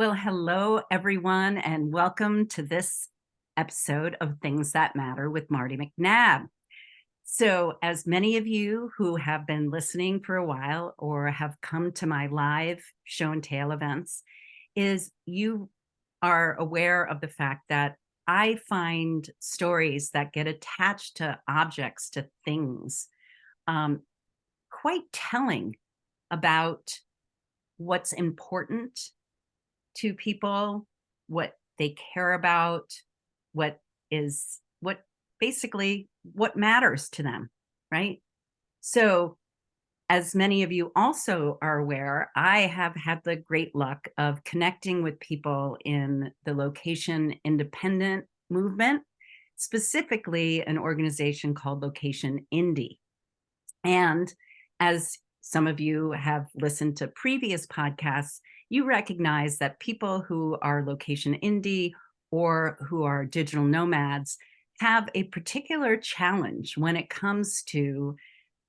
Well, hello, everyone, and welcome to this episode of Things That Matter with Marty McNabb. So, as many of you who have been listening for a while or have come to my live show and tell events, is you are aware of the fact that I find stories that get attached to objects, to things, um, quite telling about what's important to people, what they care about, what what basically what matters to them, right? So, as many of you also are aware, I have had the great luck of connecting with people in the location independent movement, specifically an organization called Location Indie. And as some of you have listened to previous podcasts, you recognize that people who are location indie or who are digital nomads have a particular challenge when it comes to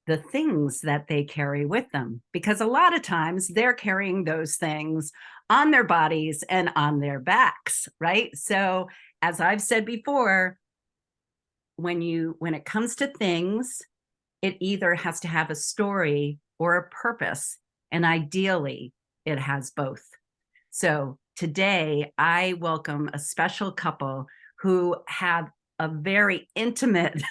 the things that they carry with them, because a lot of times they're carrying those things on their bodies and on their backs, right? So, as I've said before, when it comes to things, it either has to have a story or a purpose, and ideally, it has both. So today, I welcome a special couple who have a very intimate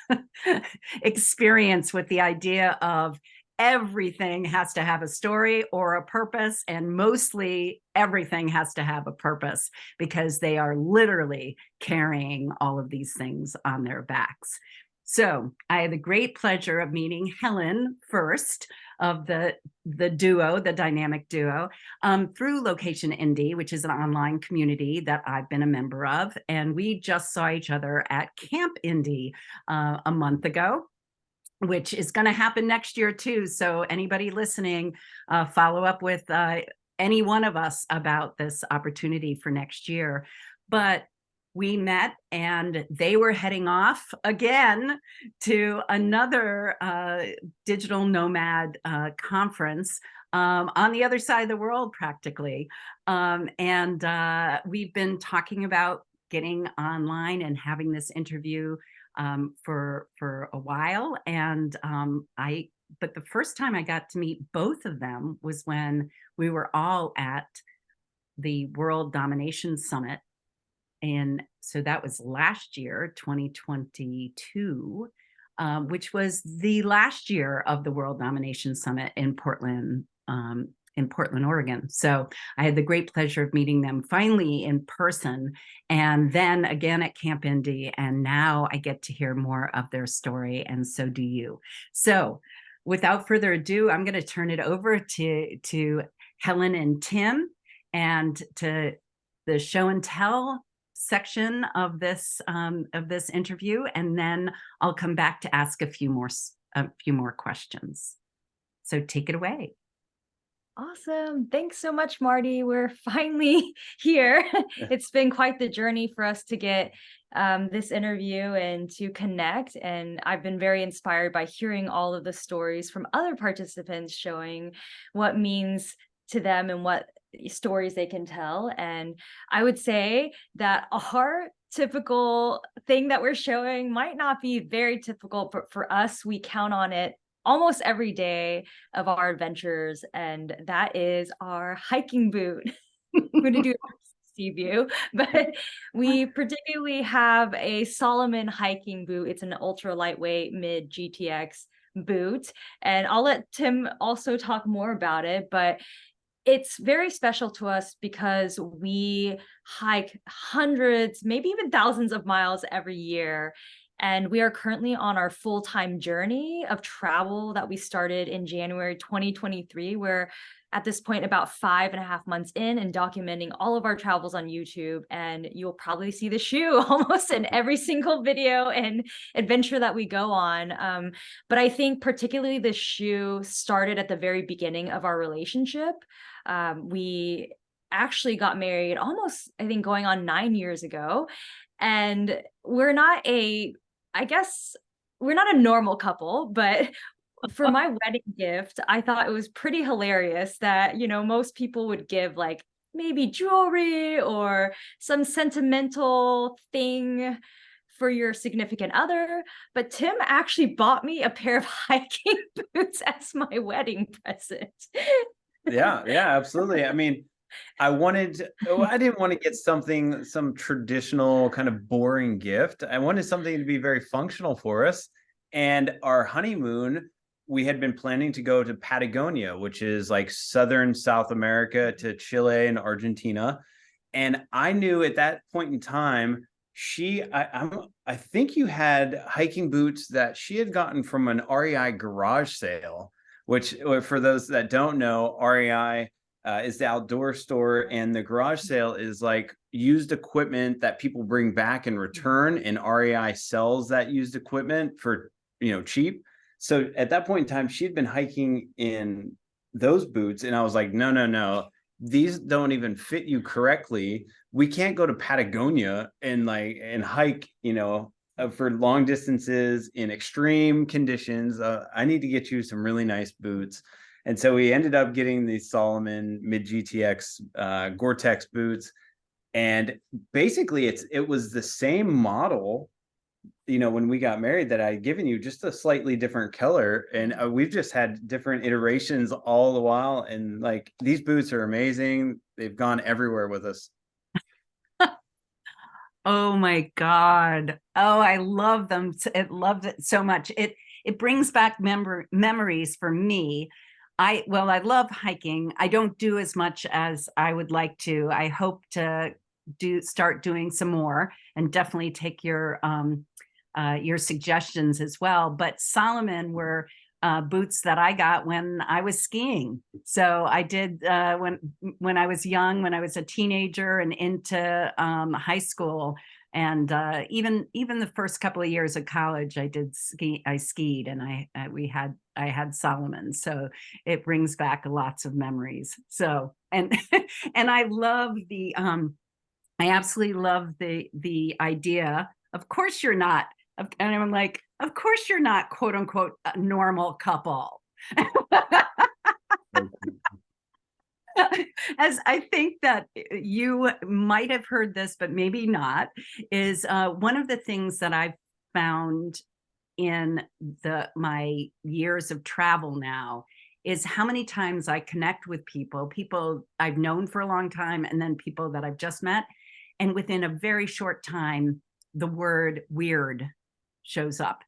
experience with the idea of everything has to have a story or a purpose, and mostly everything has to have a purpose because they are literally carrying all of these things on their backs. So I had the great pleasure of meeting Helen first, of the duo, the dynamic duo, through Location Indie, which is an online community that I've been a member of. And we just saw each other at Camp Indie a month ago, which is going to happen next year too. So anybody listening, follow up with any one of us about this opportunity for next year. But we met and they were heading off again to another digital nomad conference on the other side of the world, practically. And we've been talking about getting online and having this interview for a while. And but the first time I got to meet both of them was when we were all at the World Domination Summit. And so that was last year, 2022, which was the last year of the World Domination Summit in Portland, Oregon. So I had the great pleasure of meeting them finally in person, and then again at Camp Indie. And now I get to hear more of their story, and so do you. So without further ado, I'm going to turn it over to Helen and Tim, and to the show and tell section of this interview, and then I'll come back to ask a few more questions. So take it away. Awesome. Thanks so much, Marty. We're finally here. It's been quite the journey for us to get this interview and to connect. And I've been very inspired by hearing all of the stories from other participants showing what means to them and what stories they can tell. And I would say that our typical thing that we're showing might not be very typical, but for us, we count on it almost every day of our adventures, and that is our hiking boot. I'm going to do see view, but we particularly have a Solomon hiking boot. It's an ultra lightweight mid GTX boot, and I'll let Tim also talk more about it, but it's very special to us because we hike hundreds, maybe even thousands of miles every year. And we are currently on our full-time journey of travel that we started in January 2023. We're at this point about 5.5 months in and documenting all of our travels on YouTube. And you'll probably see the shoe almost in every single video and adventure that we go on. But I think particularly the shoe started at the very beginning of our relationship. We actually got married almost, I think, going on 9 years ago. And I guess we're not a normal couple, but for my wedding gift, I thought it was pretty hilarious that, most people would give like maybe jewelry or some sentimental thing for your significant other, but Tim actually bought me a pair of hiking boots as my wedding present. Yeah, yeah, absolutely. I mean, I didn't want to get some traditional kind of boring gift. I wanted something to be very functional for us. And our honeymoon, we had been planning to go to Patagonia, which is like southern South America, to Chile and Argentina. And I knew at that point in time, I think you had hiking boots that she had gotten from an REI garage sale, which for those that don't know, REI is the outdoor store, and the garage sale is like used equipment that people bring back and return, and REI sells that used equipment for cheap. So at that point in time, she'd been hiking in those boots, and I was like, no, these don't even fit you correctly. We can't go to Patagonia and hike, for long distances in extreme conditions. I need to get you some really nice boots. And so we ended up getting these Salomon mid GTX gore-tex boots. And basically it was the same model, when we got married, that I had given you, just a slightly different color. And we've just had different iterations all the while. And like, these boots are amazing. They've gone everywhere with us. Oh my God. Oh, I love them. I love it so much. It brings back memories for me. I love hiking. I don't do as much as I would like to. I hope to start doing some more, and definitely take your suggestions as well. But Salomon were boots that I got when I was skiing. So I did when I was young, when I was a teenager and into high school, and even the first couple of years of college, I skied, and I had Salomon. So it brings back lots of memories. So and and I love I absolutely love the idea. Of course you're not. And I'm like, of course you're not, quote unquote, a normal couple. As I think that you might have heard this, but maybe not, is one of the things that I've found in my years of travel now is how many times I connect with people I've known for a long time, and then people that I've just met. And within a very short time, the word weird shows up.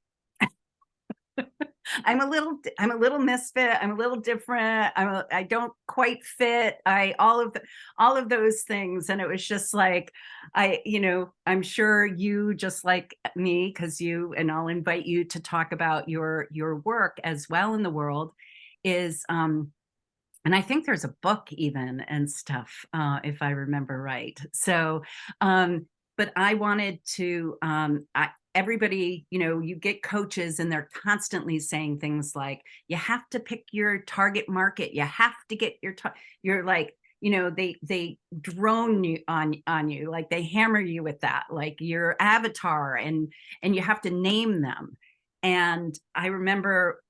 I'm a little misfit. I'm a little different. I don't quite fit. All of those things. And it was just like, I'm sure you, just like me, and I'll invite you to talk about your work as well in the world, is, and I think there's a book even and stuff, if I remember right. So, but I wanted to, everybody, you get coaches and they're constantly saying things like, you have to pick your target market. You have to get you're like, they drone you on you, like they hammer you with that, like your avatar, and you have to name them. And I remember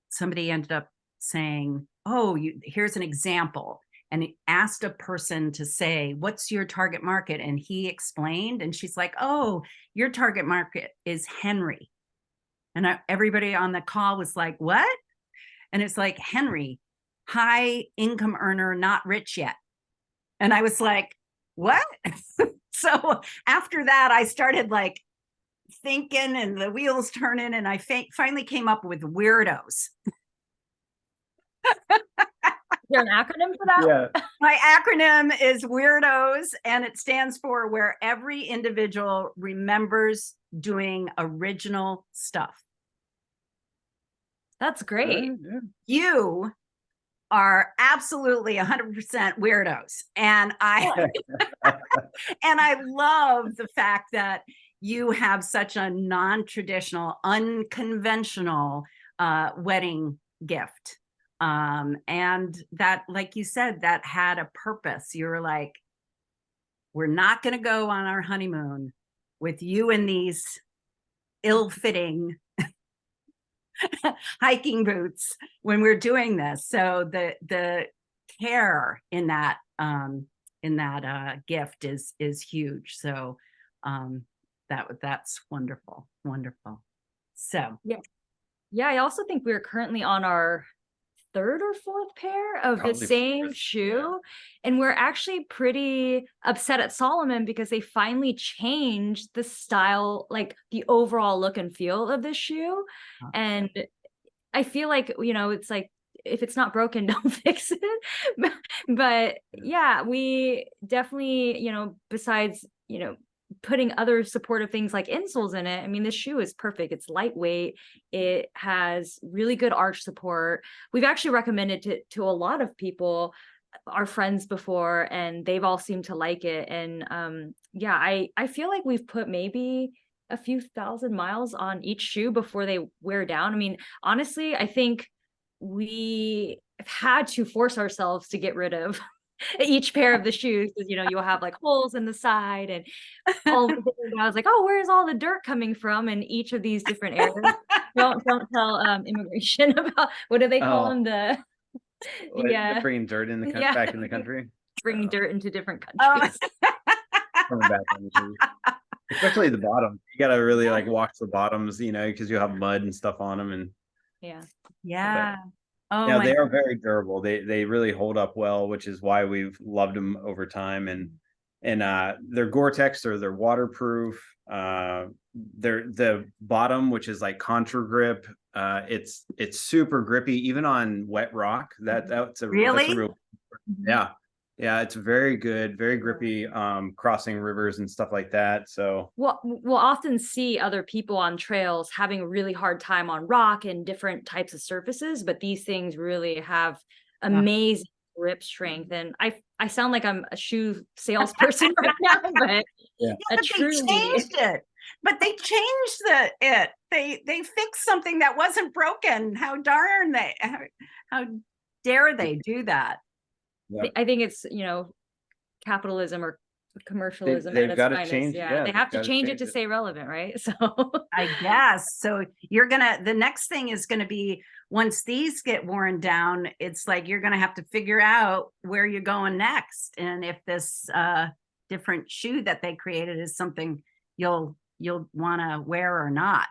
somebody ended up saying, oh, here's an example. And he asked a person to say, what's your target market? And he explained, and she's like, oh, your target market is Henry. And everybody on the call was like, what? And it's like, Henry, high income earner, not rich yet. And I was like, what? So after that, I started like thinking, and the wheels turning, and I finally came up with weirdos. Is there an acronym for that? Yeah. My acronym is weirdos, and it stands for where every individual remembers doing original stuff. That's great. Yeah. You are absolutely 100% weirdos. And I and I love the fact that you have such a non-traditional, unconventional wedding gift. And that, like you said, that had a purpose. You were like, we're not going to go on our honeymoon with you in these ill-fitting hiking boots when we're doing this. So the care in that gift is huge. So that's wonderful. Wonderful. So yeah, I also think we're currently on our third or fourth pair of the Probably same fourth, shoe, and we're actually pretty upset at Solomon because they finally changed the style, like the overall look and feel of this shoe. And I feel like, it's like, if it's not broken, don't fix it. But yeah, we definitely, besides, putting other supportive things like insoles in it, I mean, this shoe is perfect. It's lightweight. It has really good arch support. We've actually recommended it to a lot of people, our friends, before, and they've all seemed to like it. And yeah, I feel like we've put maybe a few thousand miles on each shoe before they wear down. I mean, honestly, I think we have had to force ourselves to get rid of each pair of the shoes, because you'll have like holes in the side, and all the I was like, oh, where's all the dirt coming from in each of these different areas? Don't tell immigration about, what do they call them, They're bringing dirt in the back in the country, bringing dirt into different countries. coming back on the shoes. Especially the bottom. You gotta really like wash the bottoms, because you have mud and stuff on them. And yeah. Oh, they are very durable. They really hold up well, which is why we've loved them over time. And they're gore-tex, or they're waterproof. They're the bottom, which is like contra grip. It's super grippy, even on wet rock. That's a real, yeah, it's very good, very grippy, crossing rivers and stuff like that. So we'll often see other people on trails having a really hard time on rock and different types of surfaces, but these things really have amazing grip strength. And I sound like I'm a shoe salesperson right now, but they changed it. But they changed it. They fixed something that wasn't broken. How dare they do that? I think it's, capitalism or commercialism. They've got to change. Yeah, they have to change it to stay relevant, right? So I guess so. The next thing is gonna be, once these get worn down, it's like you're gonna have to figure out where you're going next, and if this different shoe that they created is something you'll want to wear or not.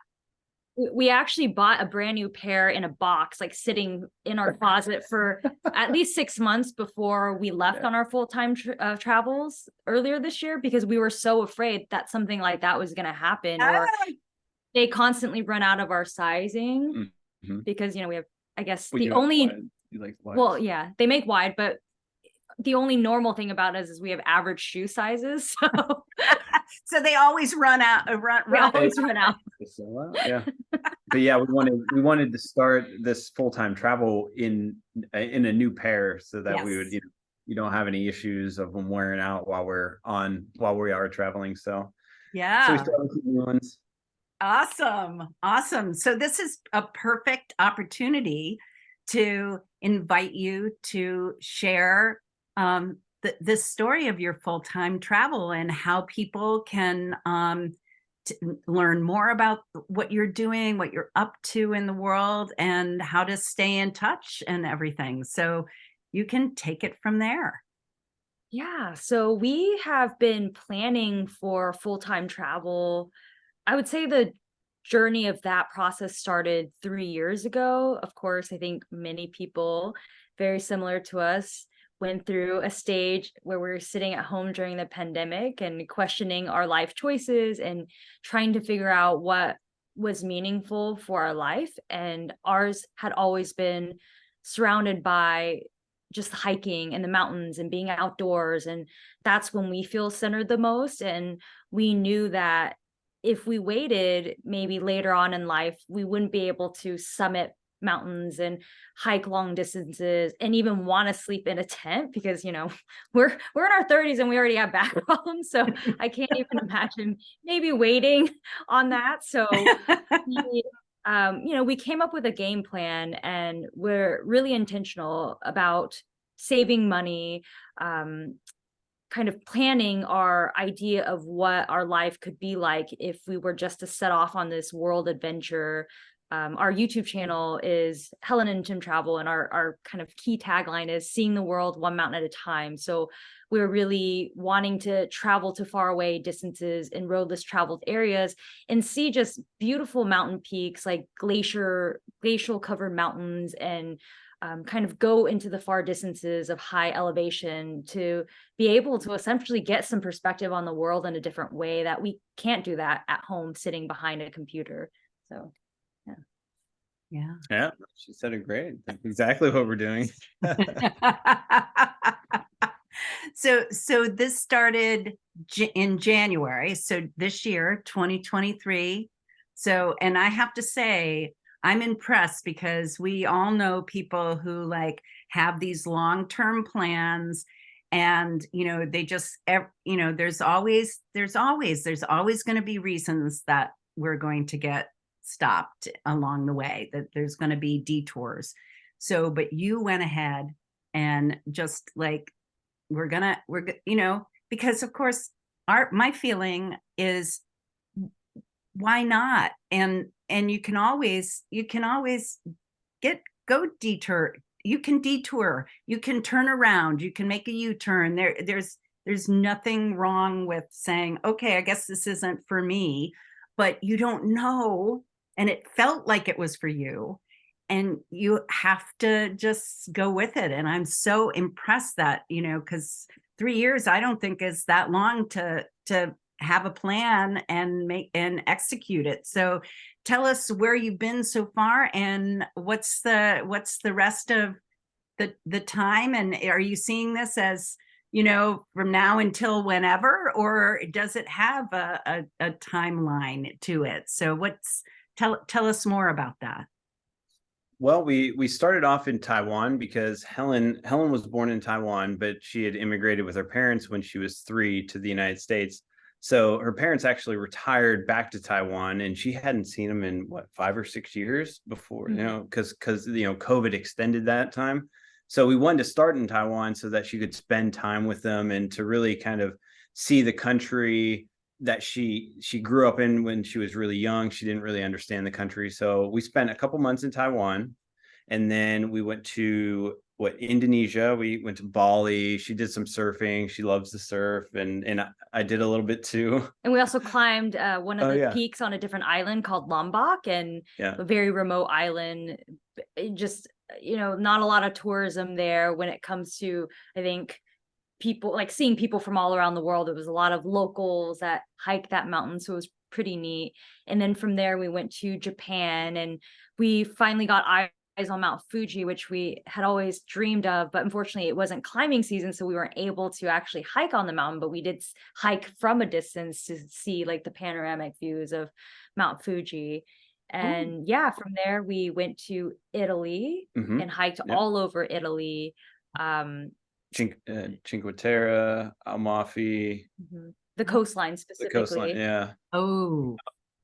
We actually bought a brand new pair in a box, like sitting in our closet for at least 6 months before we left on our full-time travels earlier this year, because we were so afraid that something like that was going to happen, or they constantly run out of our sizing, because, we have, I guess, they make wide, but the only normal thing about us is we have average shoe sizes. So they always run out. Always run out. Yeah. But yeah, we wanted to start this full-time travel in a new pair, so that we would, you don't have any issues of them wearing out while we are traveling. So we started with some new ones. Awesome. So this is a perfect opportunity to invite you to share the story of your full-time travel, and how people can learn more about what you're doing, what you're up to in the world, and how to stay in touch and everything. So you can take it from there. Yeah, so we have been planning for full-time travel. I would say the journey of that process started 3 years ago. Of course, I think many people very similar to us went through a stage where we were sitting at home during the pandemic and questioning our life choices and trying to figure out what was meaningful for our life. And ours had always been surrounded by just hiking in the mountains and being outdoors. And that's when we feel centered the most. And we knew that if we waited, maybe later on in life, we wouldn't be able to summit mountains and hike long distances and even want to sleep in a tent, because we're in our 30s and we already have back problems, so I can't even imagine maybe waiting on that. So we came up with a game plan, and we're really intentional about saving money, kind of planning our idea of what our life could be like if we were just to set off on this world adventure our YouTube channel is Helen and Tim Travel, and our kind of key tagline is seeing the world one mountain at a time. So we're really wanting to travel to far away distances in roadless traveled areas and see just beautiful mountain peaks, like glacial covered mountains, and kind of go into the far distances of high elevation to be able to essentially get some perspective on the world in a different way that we can't do that at home sitting behind a computer. So yeah, she said it great. That's exactly what we're doing. So this started in January. So this year, 2023. So, and I have to say, I'm impressed because we all know people who like have these long-term plans, and they just there's always going to be reasons that we're going to get stopped along the way, that there's going to be detours. So, but you went ahead and just like, because of course my feeling is, why not? And you can always detour. You can detour, you can turn around, you can make a U-turn. There's nothing wrong with saying, okay, I guess this isn't for me, but you don't know. And it felt like it was for you, and you have to just go with it. And I'm so impressed that, because 3 years, I don't think is that long to have a plan and execute it. So tell us where you've been so far, and what's the rest of the time, and are you seeing this as, from now until whenever, or does it have a timeline to it? So tell us more about that. Well, we started off in Taiwan because Helen was born in Taiwan, but she had immigrated with her parents when she was 3 to the United States. So her parents actually retired back to Taiwan, and she hadn't seen them in 5 or 6 years before, because COVID extended that time. So we wanted to start in Taiwan so that she could spend time with them and to really kind of see the country that she grew up in when she was really young. She didn't really understand the country. So we spent a couple months in Taiwan, and then we went to Indonesia. We went to Bali. She did some surfing. She loves to surf, and I did a little bit too. And we also climbed one of the peaks on a different island called Lombok, and a very remote island. Just, not a lot of tourism there when it comes to, I think, people like seeing people from all around the world. It was a lot of locals that hike that mountain, so it was pretty neat. And then from there we went to Japan, and we finally got eyes on Mount Fuji, which we had always dreamed of, but unfortunately it wasn't climbing season, so we weren't able to actually hike on the mountain, but we did hike from a distance to see like the panoramic views of Mount Fuji. And from there we went to Italy and hiked all over Italy. Cinque Terre, Amalfi, the coastline specifically. The coastline, yeah. Oh,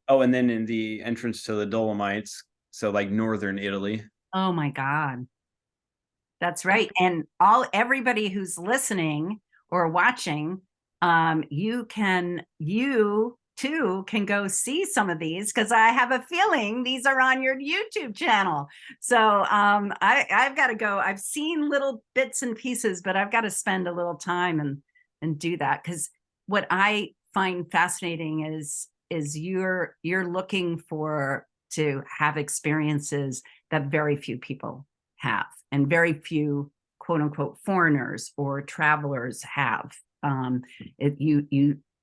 and then in the entrance to the Dolomites, so like northern Italy. Oh my God, that's right. And everybody who's listening or watching, you too can go see some of these, because I have a feeling these are on your YouTube channel. So I've got to go. I've seen little bits and pieces, but I've got to spend a little time and do that, because what I find fascinating is you're looking to have experiences that very few people have, and very few quote unquote foreigners or travelers have.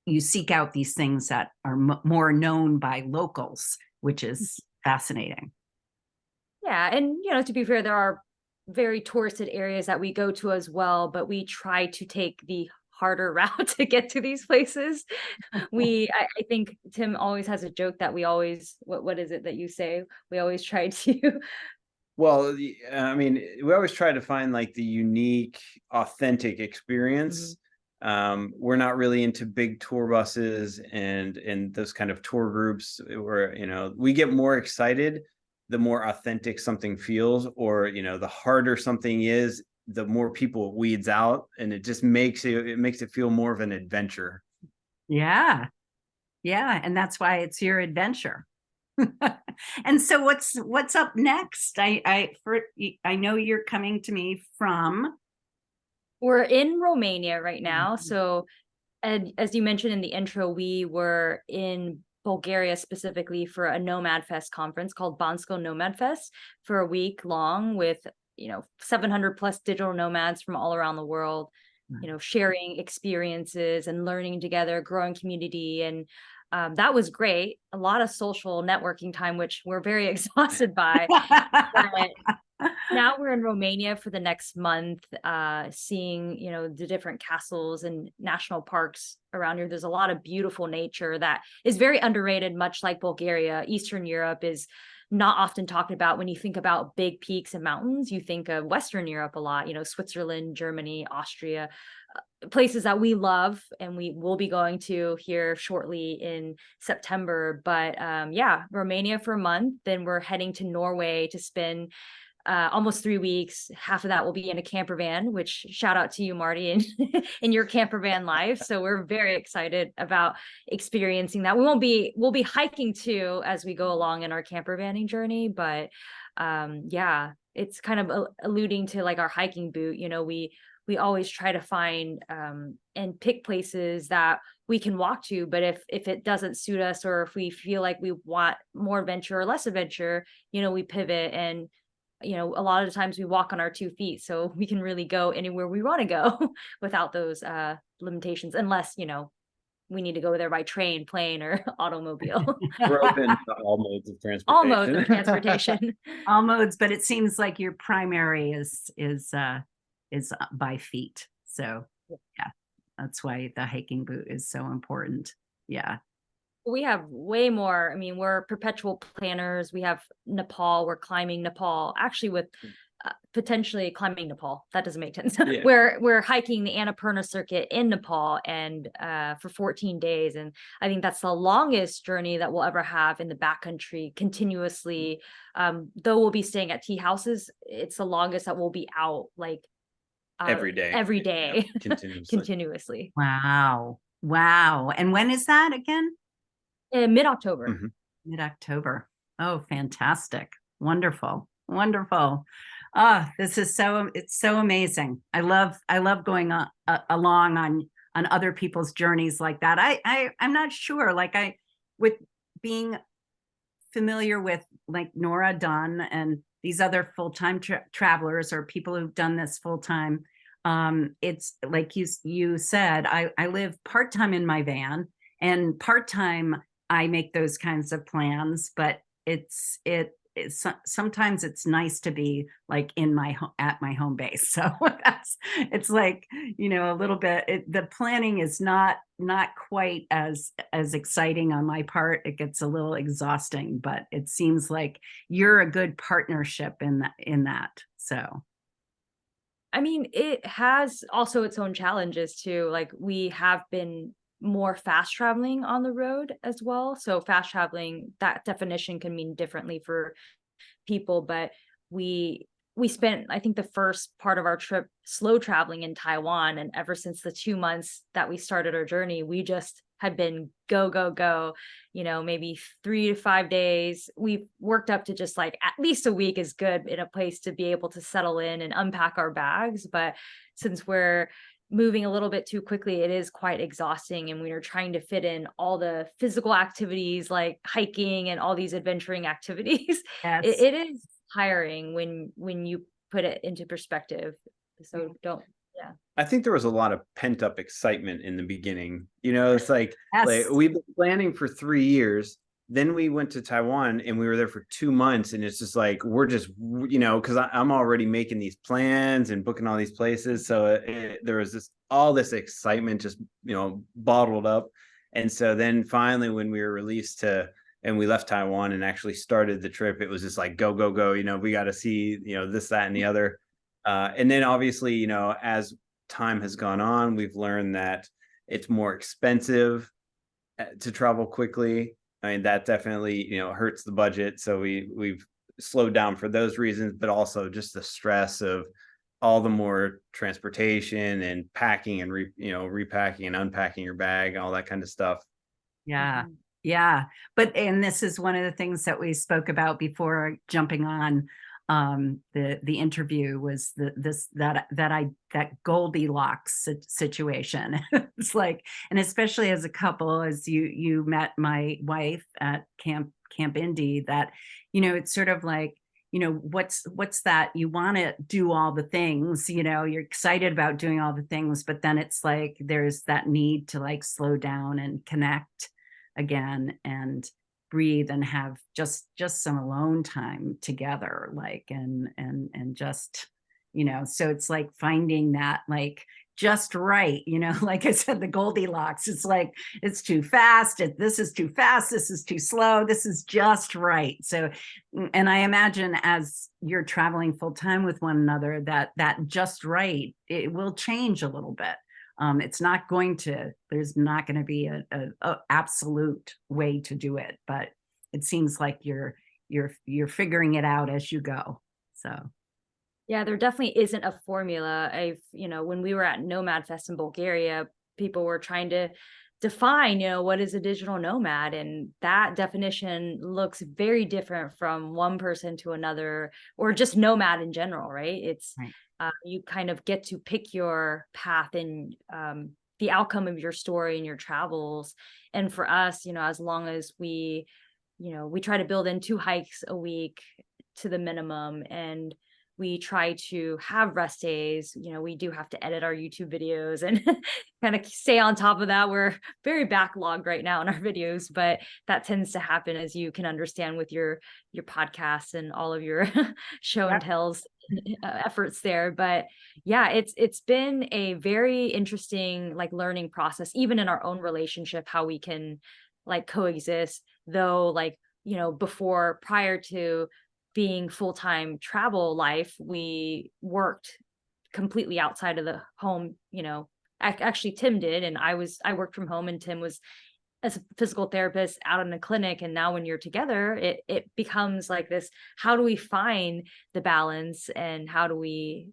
You seek out these things that are more known by locals, which is fascinating. Yeah. And, to be fair, there are very touristed areas that we go to as well, but we try to take the harder route to get to these places. I think Tim always has a joke that we always, what is it that you say? We always try to. Well, I mean, we always try to find like the unique, authentic experience. We're not really into big tour buses and those kind of tour groups where, we get more excited the more authentic something feels, or, the harder something is, the more people it weeds out, and it just makes it feel more of an adventure. Yeah. And that's why it's your adventure. And so what's up next? I know you're coming to me from. We're in Romania right now. Mhm. So, and as you mentioned in the intro, we were in Bulgaria specifically for a Nomad Fest conference called Bansko Nomad Fest for a week long with, 700 plus digital nomads from all around the world, sharing experiences and learning together, growing community. And that was great. A lot of social networking time, which we're very exhausted by. But now we're in Romania for the next month, seeing, the different castles and national parks around here. There's a lot of beautiful nature that is very underrated, much like Bulgaria. Eastern Europe is not often talked about. When you think about big peaks and mountains, you think of Western Europe a lot, Switzerland, Germany, Austria, places that we love and we will be going to here shortly in September. But yeah, Romania for a month. Then we're heading to Norway to spend almost 3 weeks. Half of that will be in a camper van, which shout out to you, Marty, and in your camper van life. So we're very excited about experiencing that. We'll be hiking too as we go along in our camper vanning journey. But yeah, it's kind of alluding to like our hiking boot. We always try to find and pick places that we can walk to. But if it doesn't suit us, or if we feel like we want more adventure or less adventure, we pivot. And a lot of the times we walk on our 2 feet, so we can really go anywhere we want to go without those limitations, unless we need to go there by train, plane, or automobile. We're open to all modes of All modes transportation. of transportation. All modes, but it seems like your primary is by feet. So yeah, that's why the hiking boot is so important. Yeah. We have way more. I mean, we're perpetual planners. We have Nepal. We're climbing Nepal, actually, with potentially climbing Nepal. That doesn't make sense. Yeah. We're hiking the Annapurna circuit in Nepal, and for 14 days. And I think that's the longest journey that we'll ever have in the backcountry continuously. Though we'll be staying at tea houses, it's the longest that we'll be out like Every day. every day, Continuously. continuously. Wow. And when is that again? In mid-October. Mhm. Mid-October. Oh, fantastic. Wonderful. This is it's so amazing. I love going along on other people's journeys like that. I'm not sure, with being familiar with like Nora Dunn and these other full-time travelers or people who've done this full-time. It's like you said, I live part-time in my van, and part-time I make those kinds of plans, but it's sometimes it's nice to be like at my home base. So it's like, a little bit, the planning is not quite as exciting on my part. It gets a little exhausting, but it seems like you're a good partnership in that. So I mean, it has also its own challenges too. Like, we have been more fast traveling on the road as well. So fast traveling, that definition can mean differently for people, but we spent, I think, the first part of our trip slow traveling in Taiwan, and ever since the 2 months that we started our journey, we just had been go, maybe 3 to 5 days. We've worked up to just like at least a week is good in a place to be able to settle in and unpack our bags. But since we're moving a little bit too quickly, it is quite exhausting, and we are trying to fit in all the physical activities like hiking and all these adventuring activities. yes. It is tiring when you put it into perspective. So I think there was a lot of pent up excitement in the beginning. It's like, Yes. we've been planning for 3 years. Then we went to Taiwan and we were there for 2 months. And it's just like, we're just, because I'm already making these plans and booking all these places. So there was all this excitement just, bottled up. And so then finally, when we were released and we left Taiwan and actually started the trip, it was just like, go, we got to see, this, that, and the other. And then obviously, as time has gone on, we've learned that it's more expensive to travel quickly. I mean, that definitely, hurts the budget. So we've slowed down for those reasons, but also just the stress of all the more transportation and packing and repacking and unpacking your bag, all that kind of stuff. Yeah. Yeah. And this is one of the things that we spoke about before jumping on the interview, was that Goldilocks situation. It's like, and especially as a couple, as you met my wife at Camp Indie, that, it's sort of like, what's that? You want to do all the things, you're excited about doing all the things, but then it's like there's that need to like slow down and connect again and breathe and have just some alone time together, like, and just, so it's like finding that like just right, like I said, the Goldilocks. It's like, it's too fast, this is too fast, this is too slow, this is just right. So, and I imagine as you're traveling full time with one another, that just right, it will change a little bit. It's not going to, there's not going to be a absolute way to do it, but it seems like you're figuring it out as you go. So Yeah, there definitely isn't a formula. When we were at Nomad Fest in Bulgaria, people were trying to define, what is a digital nomad? And that definition looks very different from one person to another, or just nomad in general, right? It's right. You kind of get to pick your path and the outcome of your story and your travels. And for us, as long as we try to build in 2 hikes a week to the minimum, and we try to have rest days. We do have to edit our YouTube videos and kind of stay on top of that. We're very backlogged right now in our videos, but that tends to happen, as you can understand, with your podcasts and all of your show and tells efforts there. But yeah, it's been a very interesting like learning process, even in our own relationship, how we can like coexist, though, like, prior to being full-time travel life, we worked completely outside of the home. Actually Tim did, and I worked from home, and Tim was as a physical therapist out in a clinic. And now when you're together, it becomes like this, how do we find the balance, and how do we,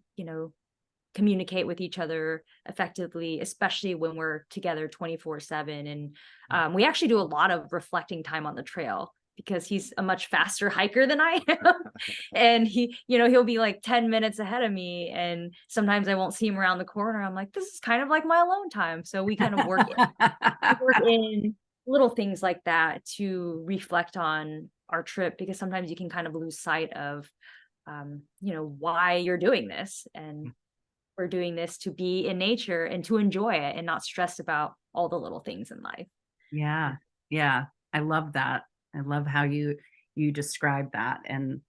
communicate with each other effectively, especially when we're together 24/7. And we actually do a lot of reflecting time on the trail, because he's a much faster hiker than I am. And he'll be like 10 minutes ahead of me. And sometimes I won't see him around the corner. I'm like, this is kind of like my alone time. So we kind of work in little things like that to reflect on our trip, because sometimes you can kind of lose sight of, why you're doing this. And we're doing this to be in nature and to enjoy it, and not stress about all the little things in life. Yeah. Yeah. I love that. I love how you describe that. And,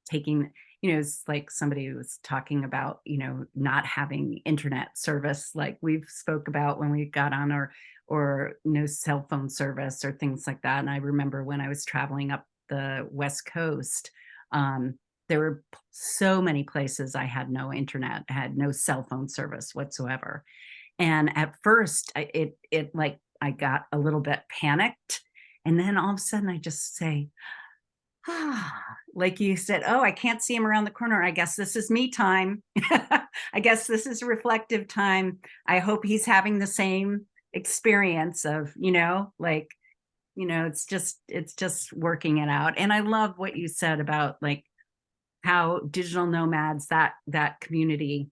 taking, it's like somebody was talking about, not having internet service, like we've spoke about when we got on, or no cell phone service or things like that. And I remember when I was traveling up the West Coast, there were so many places I had no internet, had no cell phone service whatsoever. And at first it like, I got a little bit panicked. And then all of a sudden I just say, like you said, oh, I can't see him around the corner. I guess this is me time. I guess this is reflective time. I hope he's having the same experience of, like, it's just working it out. And I love what you said about like how digital nomads, that community,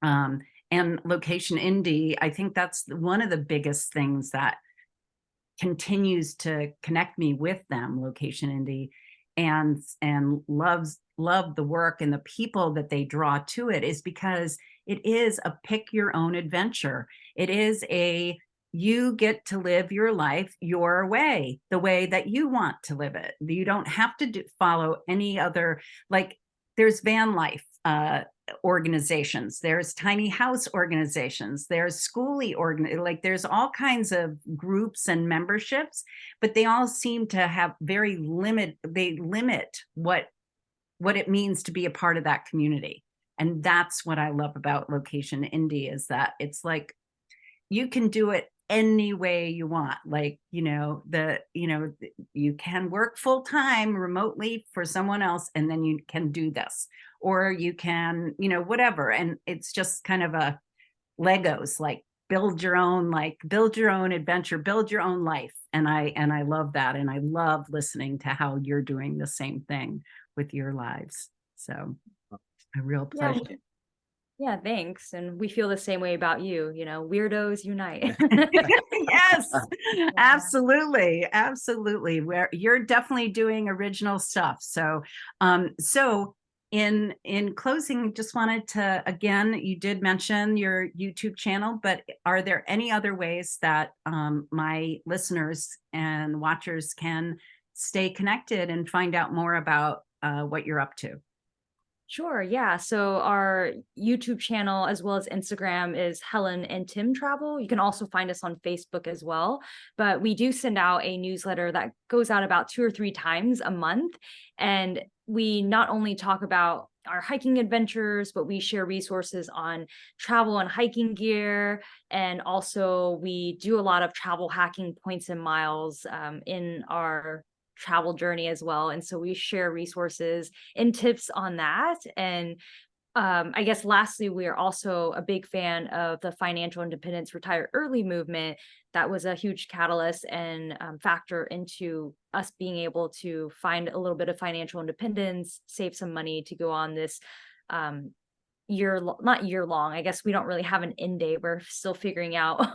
and Location Indie, I think that's one of the biggest things that continues to connect me with them, Location Indie, and love the work and the people that they draw to it, is because it is a pick your own adventure. It is you get to live your life your way, the way that you want to live it. You don't have to follow any other, like there's van life organizations, there's tiny house organizations, there's schoolie like there's all kinds of groups and memberships, but they all seem to have they limit what it means to be a part of that community. And that's what I love about Location Indie, is that it's like you can do it any way you want. Like, you can work full time remotely for someone else, and then you can do this, or you can, whatever. And it's just kind of a Legos, like build your own, like build your own adventure, build your own life. And I love that. And I love listening to how you're doing the same thing with your lives. So a real Yeah, pleasure. yeah, thanks. And we feel the same way about you, weirdos unite. Yes, absolutely. Absolutely. Where you're definitely doing original stuff. So, so in closing, just wanted to, again, you did mention your YouTube channel, but are there any other ways that my listeners and watchers can stay connected and find out more about what you're up to? Sure. Yeah. So our YouTube channel as well as Instagram is Helen and Tim Travel. You can also find us on Facebook as well. But we do send out a newsletter that goes out about 2 or 3 times a month. And we not only talk about our hiking adventures, but we share resources on travel and hiking gear. And also we do a lot of travel hacking points and miles in our travel journey as well. And so we share resources and tips on that. And I guess lastly, we are also a big fan of the financial independence retire early movement. That was a huge catalyst and factor into us being able to find a little bit of financial independence, save some money to go on this not year long. I guess we don't really have an end date. We're still figuring out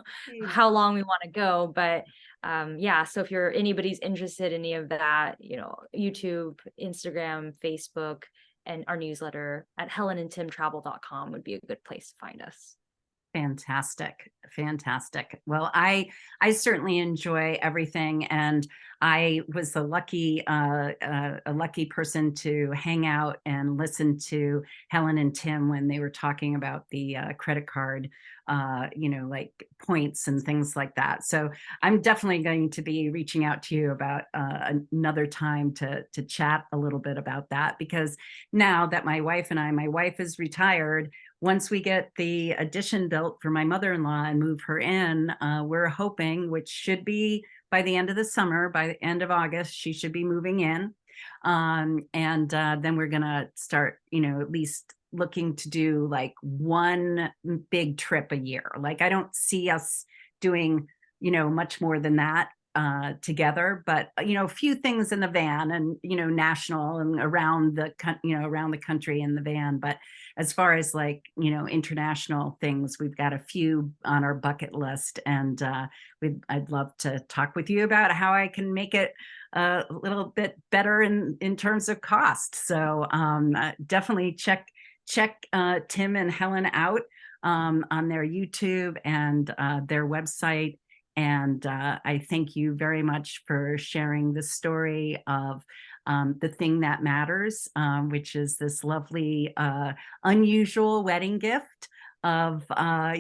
how long we want to go. But yeah, so if anybody's interested in any of that, YouTube, Instagram, Facebook, and our newsletter at helenandtimtravel.com would be a good place to find us. Fantastic. Fantastic. Well, I certainly enjoy everything, and I was a lucky person to hang out and listen to Helen and Tim when they were talking about the credit card, like points and things like that. So I'm definitely going to be reaching out to you about another time to chat a little bit about that, because now that my wife is retired, once we get the addition built for my mother-in-law and move her in, we're hoping, which should be by the end of the summer, by the end of August, she should be moving in. And then we're going to start, at least looking to do like one big trip a year. Like I don't see us doing, much more than that together, but a few things in the van and national and around the country in the van. But as far as like international things, we've got a few on our bucket list, and I'd love to talk with you about how I can make it a little bit better in terms of cost. So definitely check Tim and Helen out on their YouTube and their website. And I thank you very much for sharing the story of the thing that matters, which is this lovely, unusual wedding gift of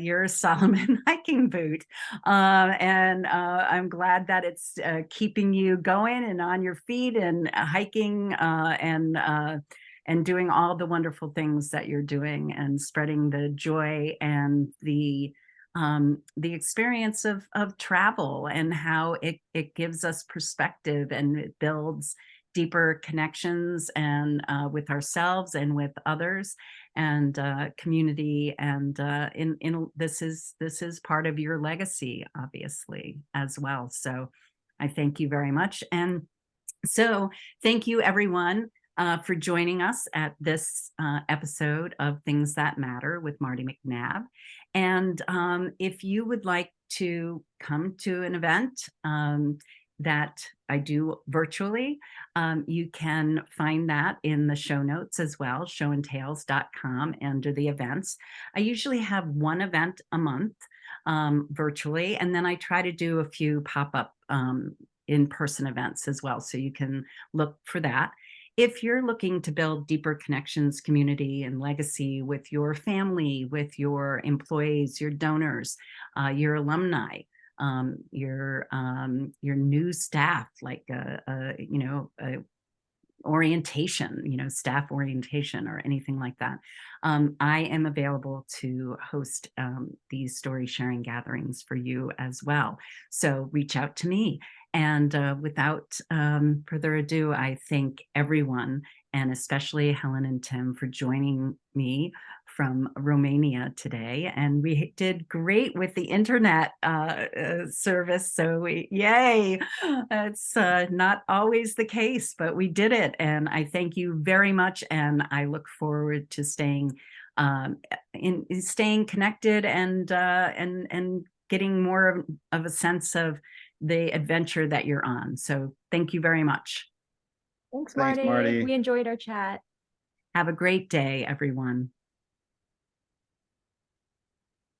your Solomon hiking boot. And I'm glad that it's keeping you going and on your feet and hiking and doing all the wonderful things that you're doing and spreading the joy and the experience of travel, and how it gives us perspective and it builds deeper connections and with ourselves and with others and community. And this is part of your legacy, obviously, as well. So I thank you very much. And so thank you, everyone, for joining us at this episode of Things That Matter with Marty McNabb. And if you would like to come to an event that I do virtually, you can find that in the show notes as well, showandtales.com, under the events. I usually have one event a month virtually, and then I try to do a few pop-up in-person events as well. So you can look for that. If you're looking to build deeper connections, community, and legacy with your family, with your employees, your donors, your alumni, your new staff, like orientation, staff orientation or anything like that, I am available to host these story sharing gatherings for you as well. So reach out to me. And without further ado, I thank everyone, and especially Helen and Tim, for joining me from Romania today, and we did great with the internet service. So yay! It's not always the case, but we did it, and I thank you very much. And I look forward to staying connected and getting more of a sense of the adventure that you're on. So thank you very much. Thanks, Thanks, Marty. Marty. We enjoyed our chat. Have a great day, everyone.